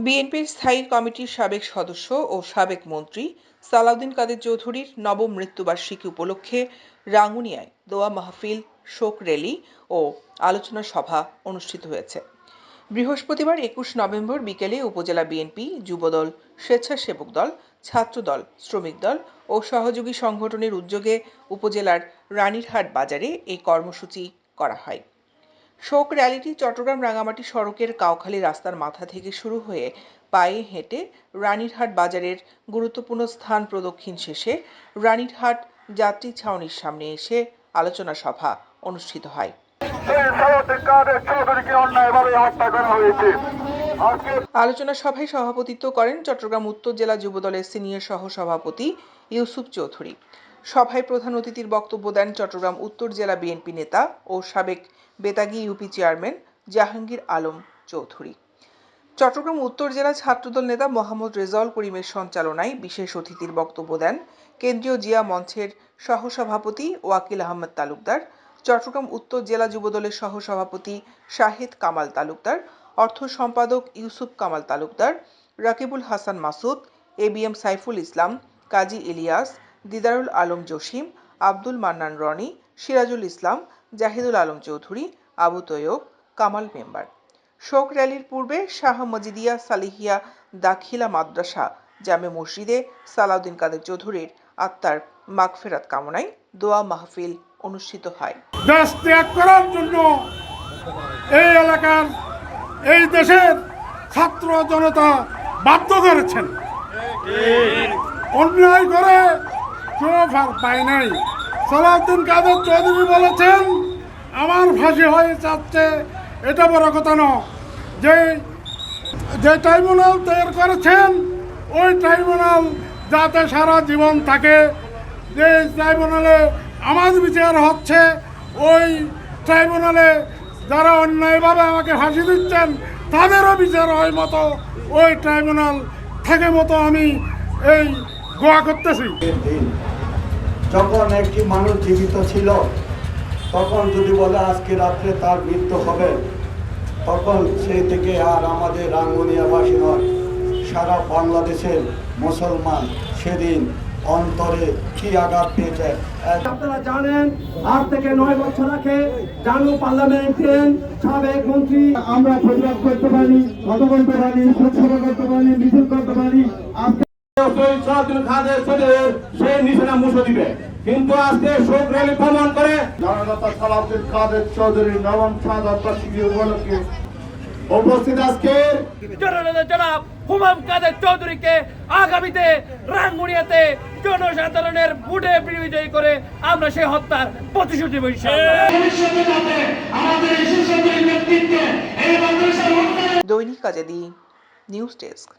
বিএনপির স্থায়ী কমিটির সাবেক সদস্য ও সাবেক মন্ত্রী সালাউদ্দিন কাদের চৌধুরীর নবম মৃত্যুবার্ষিকী উপলক্ষে রাঙ্গুনিয়ায় দোয়া মাহফিল, শোক র্যালি ও আলোচনা সভা অনুষ্ঠিত হয়েছে। বৃহস্পতিবার ২১ নভেম্বর বিকেলে উপজেলা বিএনপি, যুবদল, স্বেচ্ছাসেবক দল, ছাত্রদল, শ্রমিক দল ও সহযোগী সংগঠনের উদ্যোগে উপজেলার রানীরহাট বাজারে এই কর্মসূচি করা হয়। শোক র্যালিটি চট্টগ্রাম রাঙামাটি সড়কের কাউখালী রাস্তার মাথা থেকে শুরু হয়ে পায়ে হেঁটে রানীরহাট বাজারের গুরুত্বপূর্ণ স্থান প্রদক্ষিণ শেষে রানীরহাট যাত্রী ছাউনির সামনে এসে আলোচনা সভা অনুষ্ঠিত হয়। আলোচনা সভায় সভাপতিত্ব করেন চট্টগ্রাম উত্তর জেলা যুবদলের সিনিয়র সহসভাপতি ইউসুফ চৌধুরী। সভায় প্রধান অতিথির বক্তব্য দেন চট্টগ্রাম উত্তর জেলা বিএনপি নেতা ও সাবেক বেতাগী ইউপি চেয়ারম্যান জাহাঙ্গীর আলম চৌধুরী। চট্টগ্রাম উত্তর জেলা ছাত্রদল নেতা মোহাম্মদ রেজাউল করিমের সঞ্চালনায় বিশেষ অতিথির বক্তব্য দেন কেন্দ্রীয় জিয়া মঞ্চের সহসভাপতি ওয়াকিল আহমেদ তালুকদার, চট্টগ্রাম উত্তর জেলা যুবদলের সহসভাপতি শাহেদ কামাল তালুকদার, অর্থ সম্পাদক ইউসুফ কামাল তালুকদার, রাকিবুল হাসান মাসুদ, এবিএম সাইফুল ইসলাম, কাজী ইলিয়াস, দিদারুল আলম জসিম, আব্দুল মান্নান রনি, সিরাজুল ইসলাম, জাহিদুল আলম চৌধুরী, আবু তৈয়ব, কামাল মেম্বার। শোক র্যালির পূর্বে শাহ মজিদিয়া সালিহিয়া দাখিলা মাদ্রাসা জামে মসজিদে সালাউদ্দিন কাদের চৌধুরীর আত্মার মাগফিরাত কামনায় দোয়া মাহফিল অনুষ্ঠিত হয়। দেশ ত্যাগ করার জন্য এই এলাকার, এই দেশের ছাত্র জনতা বাধ্য করেছেন। অন্যায় করে কেউ পায় নাই। সালাউদ্দিন কাদের চৌধুরী বলেছেন, আমার ফাঁসি হয়ে যাচ্ছে, এটা বড় কথা নয়। যে ট্রাইব্যুনাল তৈরি করেছেন, ওই ট্রাইব্যুনাল যাতে সারা জীবন থাকে, যে ট্রাইব্যুনালে আমার বিচার হচ্ছে, ওই ট্রাইব্যুনালে যারা অন্যায়ভাবে আমাকে ফাঁসি দিচ্ছেন তাদেরও বিচার হয় মতো ওই ট্রাইব্যুনাল থাকে মতো আমি এই গোয়া করতেছি। যখন একটি মানুষ জীবিত ছিল, তখন যদি বলে আজকে রাত্রে তার মৃত্যু হবে, তখন সেই থেকে আর আমাদের রাঙ্গুনিয়াবাসী নয়, সারা বাংলাদেশের মুসলমান সেদিন অন্তরে কি আঘাত পেয়েছে। আপনারা জানেন, 8 থেকে 9 বছর আগে জানু পার্লামেন্টের সাবেক মন্ত্রী, আমরা প্রতিবাদ করতে পারি, কথা বলতে পারি, সভা করতে পারি, মিছিল করতে পারি। সেই নিশানা মুছে দিবে, কিন্তু আজকে শোক র্যালি প্রমাণ করে জননেতা সালাউদ্দিন কাদের চৌধুরীর নবম শাহাদাত বার্ষিকী উপলক্ষে উপস্থিত আজকে জনাব হুমাম কাদের চৌধুরীকে আগামীতে রাঙ্গুনিয়াতে জনসাধারণের ভোটে বিজয়ী করে আমরা সেই হত্যার প্রতিশ্রুতি বলি। দৈনিক আজাদী নিউজ ডেস্ক।